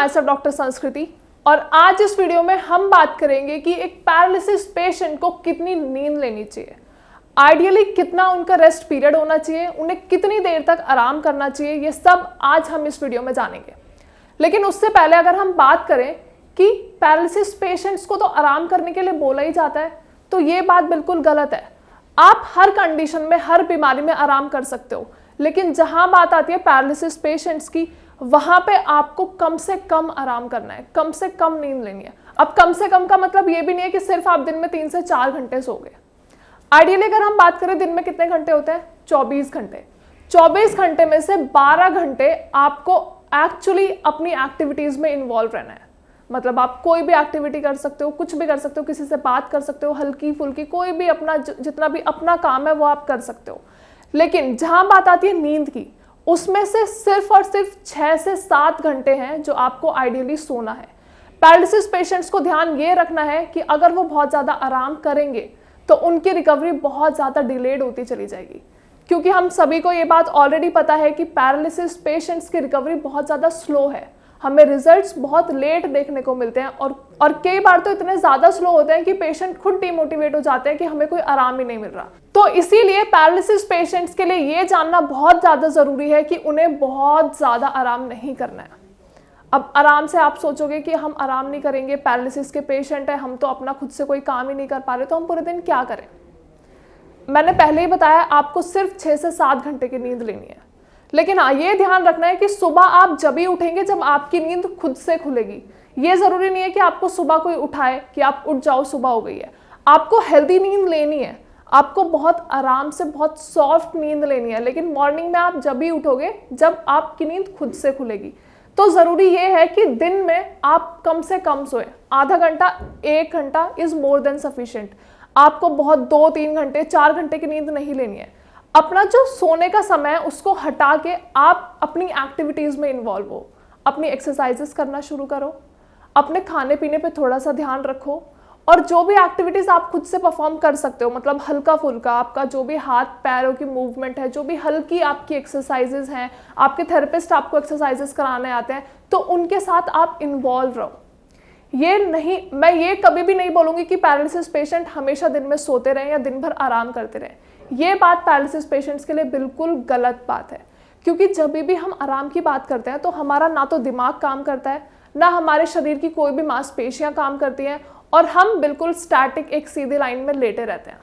My self doctor संस्कृति और आज इस वीडियो में हम बात करेंगे कि एक पैरालिसिस पेशेंट को कितनी नींद लेनी चाहिए, आइडियली कितना उनका रेस्ट पीरियड होना चाहिए, उन्हें कितनी देर तक आराम करना चाहिए, ये सब आज हम इस वीडियो में जानेंगे। लेकिन उससे पहले अगर हम बात करें कि पैरालिसिस पेशेंट्स को तो आराम करने के लिए बोला ही जाता है, तो ये बात बिल्कुल गलत है। आप हर कंडीशन में, हर बीमारी में आराम कर सकते हो, लेकिन जहां बात आती है पैरालिसिस पेशेंट्स की, वहां पे आपको कम से कम आराम करना है, कम से कम नींद लेनी है। अब कम से कम का मतलब ये भी नहीं है कि सिर्फ आप दिन में 3 से 4 घंटे सो गए। आइडियली अगर हम बात करें दिन में कितने घंटे होते हैं, 24 घंटे। 24 घंटे में से 12 घंटे आपको एक्चुअली अपनी एक्टिविटीज में इन्वॉल्व रहना है। मतलब आप कोई भी एक्टिविटी कर सकते हो, कुछ भी कर सकते हो, किसी से बात कर सकते हो, हल्की फुल्की कोई भी अपना जितना भी अपना काम है वो आप कर सकते हो। लेकिन जहां बात आती है नींद की, उसमें से सिर्फ और सिर्फ 6 से 7 घंटे हैं जो आपको आइडियली सोना है। पैरालिसिस पेशेंट्स को ध्यान ये रखना है कि अगर वो बहुत ज़्यादा आराम करेंगे तो उनकी रिकवरी बहुत ज़्यादा डिलेड होती चली जाएगी, क्योंकि हम सभी को ये बात ऑलरेडी पता है कि पैरालिसिस पेशेंट्स की रिकवरी बहुत ज़्यादा स्लो है। हमें रिजल्ट्स बहुत लेट देखने को मिलते हैं और कई बार तो इतने ज़्यादा स्लो होते हैं कि पेशेंट खुद डिमोटिवेट हो जाते हैं कि हमें कोई आराम ही नहीं मिल रहा। तो इसीलिए पैरालिसिस पेशेंट्स के लिए ये जानना बहुत ज़्यादा ज़रूरी है कि उन्हें बहुत ज़्यादा आराम नहीं करना है। अब आराम से आप सोचोगे कि हम आराम नहीं करेंगे, पैरालिसिस के पेशेंट है, हम तो अपना खुद से कोई काम ही नहीं कर पा रहे, तो हम पूरे दिन क्या करें। मैंने पहले ही बताया आपको सिर्फ 6 से 7 घंटे की नींद लेनी है। लेकिन हाँ, ये ध्यान रखना है कि सुबह आप जब ही उठेंगे जब आपकी नींद खुद से खुलेगी। ये ज़रूरी नहीं है कि आपको सुबह कोई उठाए कि आप उठ जाओ, सुबह हो गई है। आपको हेल्दी नींद लेनी है, आपको बहुत आराम से बहुत सॉफ्ट नींद लेनी है, लेकिन मॉर्निंग में आप जब ही उठोगे जब आपकी नींद खुद से खुलेगी। तो ज़रूरी ये है कि दिन में आप कम से कम सोए। आधा घंटा, 1 घंटा इज़ मोर देन सफिशिएंट। आपको बहुत 2-3 घंटे, 4 घंटे की नींद नहीं लेनी है। अपना जो सोने का समय है उसको हटा के आप अपनी एक्टिविटीज़ में इन्वॉल्व हो। अपनी एक्सरसाइजेस करना शुरू करो, अपने खाने पीने पे थोड़ा सा ध्यान रखो, और जो भी एक्टिविटीज़ आप खुद से परफॉर्म कर सकते हो, मतलब हल्का फुल्का आपका जो भी हाथ पैरों की मूवमेंट है, जो भी हल्की आपकी एक्सरसाइजेज हैं, आपके थेरेपिस्ट आपको एक्सरसाइजेस कराने आते हैं, तो उनके साथ आप इन्वॉल्व रहो। मैं ये कभी भी नहीं बोलूँगी कि पैरालिसिस पेशेंट हमेशा दिन में सोते रहें या दिन भर आराम करते रहें। ये बात पैरालिसिस पेशेंट्स के लिए बिल्कुल गलत बात है, क्योंकि जब भी हम आराम की बात करते हैं तो हमारा ना तो दिमाग काम करता है, ना हमारे शरीर की कोई भी मांसपेशियां काम करती हैं, और हम बिल्कुल स्टैटिक एक सीधी लाइन में लेटे रहते हैं।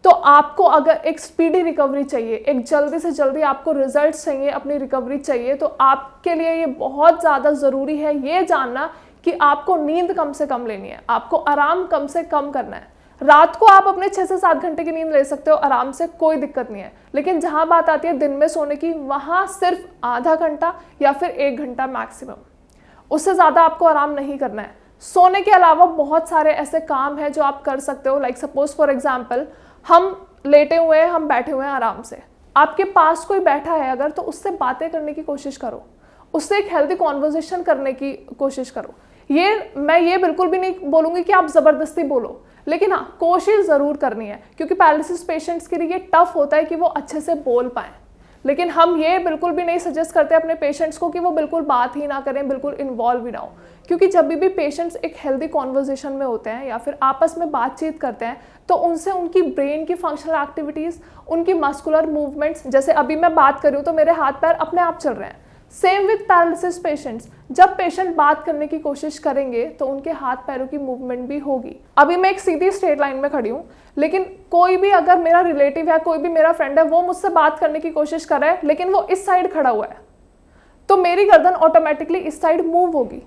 तो आपको अगर एक स्पीडी रिकवरी चाहिए, एक जल्दी से जल्दी आपको रिजल्ट्स चाहिए, अपनी रिकवरी चाहिए, तो आपके लिए ये बहुत ज़्यादा ज़रूरी है ये जानना कि आपको नींद कम से कम लेनी है, आपको आराम कम से कम करना है। रात को आप अपने 6 से 7 घंटे की नींद ले सकते हो आराम से, कोई दिक्कत नहीं है। लेकिन जहां बात आती है दिन में सोने की, वहां सिर्फ आधा घंटा या फिर 1 घंटा मैक्सिमम, उससे ज़्यादा आपको आराम नहीं करना है। सोने के अलावा बहुत सारे ऐसे काम हैं जो आप कर सकते हो। लाइक सपोज फॉर एग्जाम्पल, हम लेटे हुए हैं, हम बैठे हुए हैं आराम से, आपके पास कोई बैठा है अगर, तो उससे बातें करने की कोशिश करो, उससे एक हेल्दी कॉन्वर्सेशन करने की कोशिश करो। मैं ये बिल्कुल भी नहीं बोलूँगी कि आप ज़बरदस्ती बोलो, लेकिन हाँ, कोशिश ज़रूर करनी है, क्योंकि पैरालिसिस पेशेंट्स के लिए ये टफ होता है कि वो अच्छे से बोल पाएँ। लेकिन हम ये बिल्कुल भी नहीं सजेस्ट करते अपने पेशेंट्स को कि वो बिल्कुल बात ही ना करें, बिल्कुल इन्वॉल्व ही ना हो, क्योंकि जब भी पेशेंट्स एक हेल्दी कॉन्वर्सेशन में होते हैं या फिर आपस में बातचीत करते हैं, तो उनसे उनकी ब्रेन की फंक्शनल एक्टिविटीज़, उनकी मस्कुलर मूवमेंट्स, जैसे अभी मैं बात कर रही हूँ तो मेरे हाथ पैर अपने आप चल रहे हैं। सेम विथ पैरालिसिस पेशेंट्स, जब पेशेंट बात करने की कोशिश करेंगे तो उनके हाथ पैरों की मूवमेंट भी होगी। अभी मैं एक सीधी स्ट्रेट लाइन में खड़ी हूँ, लेकिन कोई भी अगर मेरा रिलेटिव है, कोई भी मेरा फ्रेंड है, वो मुझसे बात करने की कोशिश कर रहा है, लेकिन वो इस साइड खड़ा हुआ है, तो मेरी गर्दन ऑटोमेटिकली इस साइड मूव होगी।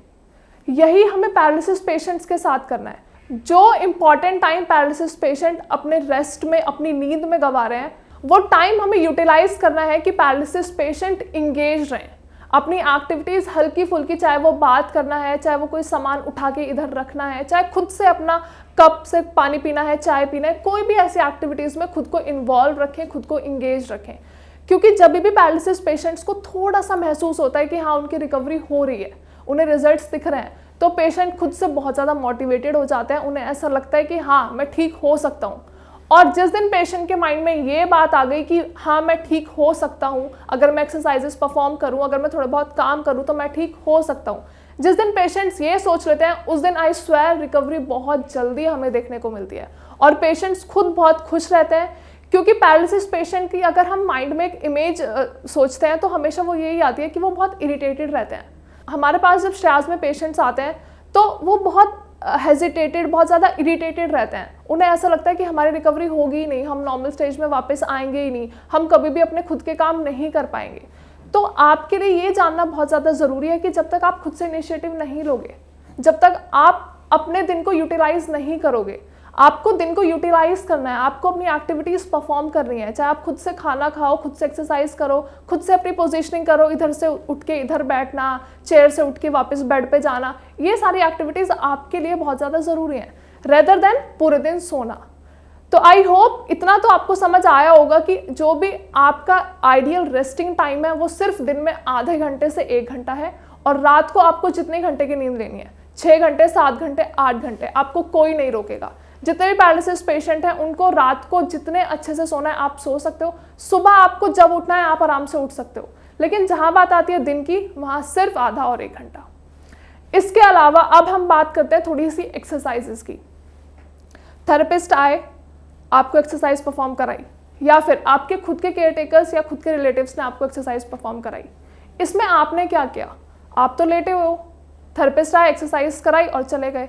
यही हमें पैरालिसिस पेशेंट्स के साथ करना है। जो इंपॉर्टेंट टाइम पैरालिसिस पेशेंट अपने रेस्ट में, अपनी नींद में गंवा रहे हैं, वो टाइम हमें यूटिलाइज करना है कि पैरालिसिस पेशेंट इंगेज रहें, अपनी एक्टिविटीज़ हल्की फुल्की, चाहे वो बात करना है, चाहे वो कोई सामान उठा के इधर रखना है, चाहे खुद से अपना कप से पानी पीना है, चाय पीना है, कोई भी ऐसी एक्टिविटीज़ में खुद को इन्वॉल्व रखें, खुद को इंगेज रखें। क्योंकि जब भी पैरालिसिस पेशेंट्स को थोड़ा सा महसूस होता है कि हाँ, उनकी रिकवरी हो रही है, उन्हें रिजल्ट्स दिख रहे हैं, तो पेशेंट खुद से बहुत ज़्यादा मोटिवेटेड हो जाते हैं। उन्हें ऐसा लगता है कि हाँ, मैं ठीक हो सकता हूँ। और जिस दिन पेशेंट के माइंड में ये बात आ गई कि हाँ मैं ठीक हो सकता हूँ, अगर मैं एक्सरसाइजेस परफॉर्म करूँ, अगर मैं थोड़ा बहुत काम करूँ तो मैं ठीक हो सकता हूँ, जिस दिन पेशेंट्स ये सोच लेते हैं उस दिन आई स्वेयर रिकवरी बहुत जल्दी हमें देखने को मिलती है और पेशेंट्स खुद बहुत खुश रहते हैं। क्योंकि पैरालिसिस पेशेंट की अगर हम माइंड में एक इमेज सोचते हैं तो हमेशा वो यही आती है कि वो बहुत इरिटेटेड रहते हैं। हमारे पास जब श्रेयास में पेशेंट्स आते हैं तो वो बहुत हेजिटेटेड, बहुत ज़्यादा इरिटेटेड रहते हैं। उन्हें ऐसा लगता है कि हमारी रिकवरी होगी ही नहीं, हम नॉर्मल स्टेज में वापस आएंगे ही नहीं, हम कभी भी अपने खुद के काम नहीं कर पाएंगे। तो आपके लिए ये जानना बहुत ज़्यादा ज़रूरी है कि जब तक आप खुद से इनिशिएटिव नहीं लोगे, जब तक आप अपने दिन को यूटिलाइज नहीं करोगे, आपको दिन को यूटिलाइज करना है, आपको अपनी एक्टिविटीज़ परफॉर्म करनी है। चाहे आप खुद से खाना खाओ, खुद से एक्सरसाइज करो, खुद से अपनी पोजीशनिंग करो, इधर से उठ के इधर बैठना, चेयर से उठ के वापस बेड पे जाना, ये सारी एक्टिविटीज़ आपके लिए बहुत ज़्यादा ज़रूरी हैं रेदर देन पूरे दिन सोना। तो आई होप इतना तो आपको समझ आया होगा कि जो भी आपका आइडियल रेस्टिंग टाइम है वो सिर्फ दिन में आधे घंटे से 1 घंटा है और रात को आपको जितने घंटे की नींद लेनी है, 6 घंटे, 7 घंटे, 8 घंटे, आपको कोई नहीं रोकेगा। जितने भी पैरालिसिस पेशेंट हैं उनको रात को जितने अच्छे से सोना है आप सो सकते हो, सुबह आपको जब उठना है आप आराम से उठ सकते हो, लेकिन जहां बात आती है दिन की वहां सिर्फ आधा और 1 घंटा। इसके अलावा अब हम बात करते हैं थोड़ी सी एक्सरसाइजेस की। थेरेपिस्ट आए, आपको एक्सरसाइज परफॉर्म कराई, या फिर आपके खुद के केयर टेकर्स या खुद के रिलेटिव्स ने आपको एक्सरसाइज परफॉर्म कराई। इसमें आपने क्या किया? आप तो लेटे हुए हो, थेरेपिस्ट आए, एक्सरसाइज कराई और चले गए।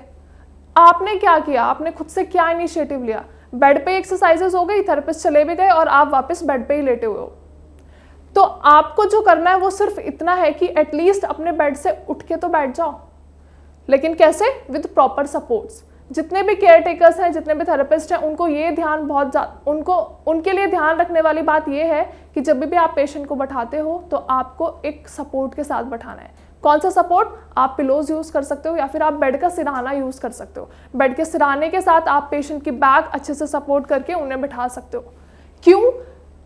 आपने क्या किया? आपने खुद से क्या इनिशिएटिव लिया? बेड पे एक्सरसाइजेस हो गई, थेरेपिस्ट चले भी गए और आप वापस बेड पे ही लेटे हुए हो। तो आपको जो करना है वो सिर्फ इतना है कि एटलीस्ट अपने बेड से उठ के तो बैठ जाओ, लेकिन कैसे? With proper supports. जितने भी केयर टेकर्स हैं, जितने भी थेरेपिस्ट हैं, उनको ये ध्यान बहुत उनके लिए ध्यान रखने वाली बात ये है कि जब भी आप पेशेंट को बैठाते हो तो आपको एक सपोर्ट के साथ बैठाना है। कौन सा सपोर्ट? आप पिलोज यूज़ कर सकते हो या फिर आप बेड का सिरहाना यूज़ कर सकते हो। बेड के सिरहाने के साथ आप पेशेंट की बैक अच्छे से सपोर्ट करके उन्हें बिठा सकते हो। क्यों?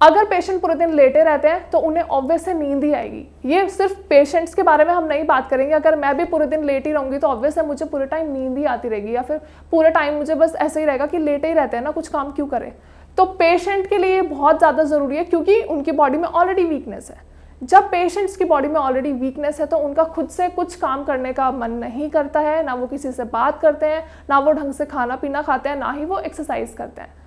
अगर पेशेंट पूरे दिन लेटे रहते हैं तो उन्हें ऑब्वियस से नींद ही आएगी। ये सिर्फ पेशेंट्स के बारे में हम नहीं बात करेंगे। अगर मैं भी पूरे दिन लेटी रहूंगी तो ऑब्वियस है मुझे पूरे टाइम नींद ही आती रहेगी, या फिर पूरे टाइम मुझे बस ऐसे ही रहेगा कि लेटे ही रहते हैं ना, कुछ काम क्यों करें। तो पेशेंट के लिए बहुत ज़्यादा ज़रूरी है क्योंकि उनकी बॉडी में ऑलरेडी वीकनेस है। जब पेशेंट्स की बॉडी में ऑलरेडी वीकनेस है तो उनका खुद से कुछ काम करने का मन नहीं करता है, ना वो किसी से बात करते हैं, ना वो ढंग से खाना पीना खाते हैं, ना ही वो एक्सरसाइज करते हैं।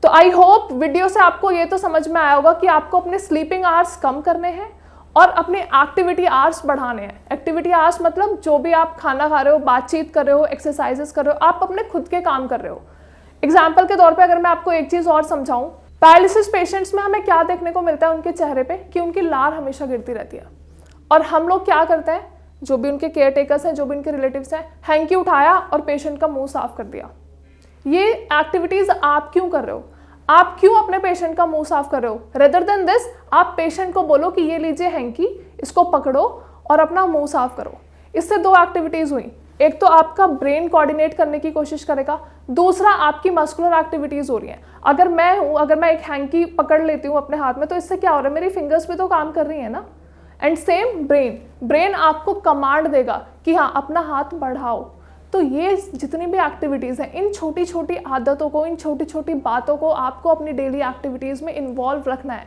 तो आई होप वीडियो से आपको ये तो समझ में आया होगा कि आपको अपने स्लीपिंग आवर्स कम करने हैं और अपने एक्टिविटी आवर्स बढ़ाने हैं। एक्टिविटी आवर्स मतलब जो भी आप खाना खा रहे हो, बातचीत कर रहे हो, एक्सरसाइजेस कर रहे हो, आप अपने खुद के काम कर रहे हो। एग्जाम्पल के तौर पे अगर मैं आपको एक चीज़ और समझाऊं, पैरालिसिस पेशेंट्स में हमें क्या देखने को मिलता है उनके चेहरे पे कि उनकी लार हमेशा गिरती रहती है। और हम लोग क्या करते हैं, जो भी उनके केयर टेकर्स हैं, जो भी उनके रिलेटिव्स हैं, हैंकी उठाया और पेशेंट का मुंह साफ कर दिया। ये एक्टिविटीज आप क्यों कर रहे हो? आप क्यों अपने पेशेंट का मुंह साफ कर रहे हो? रेदर देन दिस, आप पेशेंट को बोलो कि ये लीजिए हैंकी, इसको पकड़ो और अपना मुंह साफ करो। इससे 2 एक्टिविटीज हुई। एक तो आपका ब्रेन कोऑर्डिनेट करने की कोशिश करेगा, दूसरा आपकी मस्कुलर एक्टिविटीज हो रही हैं। अगर मैं एक हैंकी पकड़ लेती हूँ अपने हाथ में तो इससे क्या हो रहा है, मेरी फिंगर्स भी तो काम कर रही है ना। एंड सेम ब्रेन आपको कमांड देगा कि हाँ अपना हाथ बढ़ाओ। तो ये जितनी भी एक्टिविटीज़ हैं, इन छोटी छोटी आदतों को, इन छोटी छोटी बातों को आपको अपनी डेली एक्टिविटीज़ में इन्वॉल्व रखना है।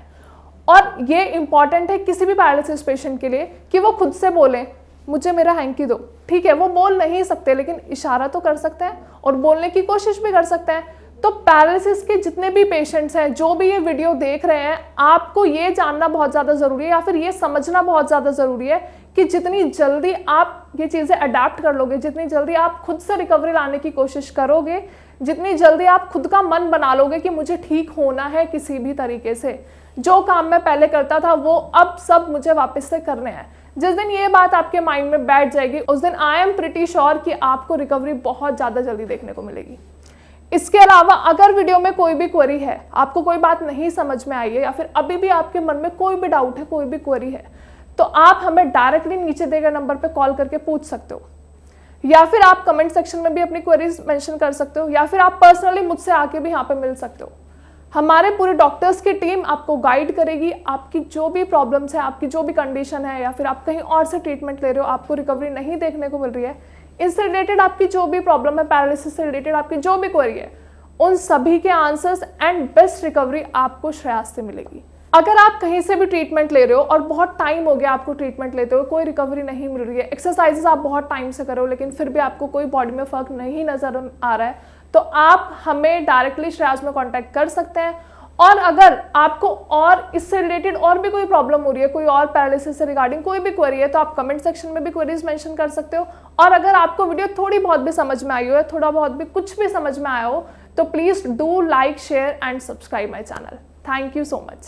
और ये इंपॉर्टेंट है किसी भी पैरालिसिस पेशेंट के लिए कि वो खुद से बोलें मुझे मेरा हैंकी दो। ठीक है, वो बोल नहीं सकते लेकिन इशारा तो कर सकते हैं और बोलने की कोशिश भी कर सकते हैं। तो पैरालिसिस के जितने भी पेशेंट्स हैं, जो भी ये वीडियो देख रहे हैं, आपको ये जानना बहुत ज़्यादा ज़रूरी है या फिर ये समझना बहुत ज़्यादा ज़रूरी है कि जितनी जल्दी आप ये चीज़ें अडेप्ट कर लोगे, जितनी जल्दी आप खुद से रिकवरी लाने की कोशिश करोगे, जितनी जल्दी आप खुद का मन बना लोगे कि मुझे ठीक होना है किसी भी तरीके से, जो काम मैं पहले करता था वो अब सब मुझे वापस से करने हैं, जिस दिन ये बात आपके माइंड में बैठ जाएगी उस दिन आई एम प्रिटी श्योर कि आपको रिकवरी बहुत ज़्यादा जल्दी देखने को मिलेगी। इसके अलावा अगर वीडियो में कोई भी क्वेरी है, आपको कोई बात नहीं समझ में आई है या फिर अभी भी आपके मन में कोई भी डाउट है, कोई भी क्वेरी है, तो आप हमें डायरेक्टली नीचे दिए गए नंबर पे कॉल करके पूछ सकते हो, या फिर आप कमेंट सेक्शन में भी अपनी क्वेरीज मेंशन कर सकते हो, या फिर आप पर्सनली मुझसे आके भी यहाँ पे मिल सकते हो। हमारे पूरे डॉक्टर्स की टीम आपको गाइड करेगी। आपकी जो भी प्रॉब्लम्स है, आपकी जो भी कंडीशन है, या फिर आप कहीं और से ट्रीटमेंट ले रहे हो, आपको रिकवरी नहीं देखने को मिल रही है, इससे रिलेटेड आपकी जो भी प्रॉब्लम है, पैरालिसिस से रिलेटेड आपकी जो भी क्वेरी है, उन सभी के आंसर्स एंड बेस्ट रिकवरी आपको श्रेयास से मिलेगी। अगर आप कहीं से भी ट्रीटमेंट ले रहे हो और बहुत टाइम हो गया आपको ट्रीटमेंट लेते हो, कोई रिकवरी नहीं मिल रही है, एक्सरसाइजेस आप बहुत टाइम से करो लेकिन फिर भी आपको कोई बॉडी में फर्क नहीं नजर आ रहा है, तो आप हमें डायरेक्टली श्रेयास में कांटेक्ट कर सकते हैं। और अगर आपको और इससे रिलेटेड और भी कोई प्रॉब्लम हो रही है, कोई और पैरालिसिस से रिगार्डिंग कोई भी क्वेरी है, तो आप कमेंट सेक्शन में भी क्वेरीज मेंशन कर सकते हो। और अगर आपको वीडियो थोड़ी बहुत भी समझ में आई हो, थोड़ा बहुत भी कुछ भी समझ में आया हो, तो please do like, share and subscribe my channel. Thank you so much.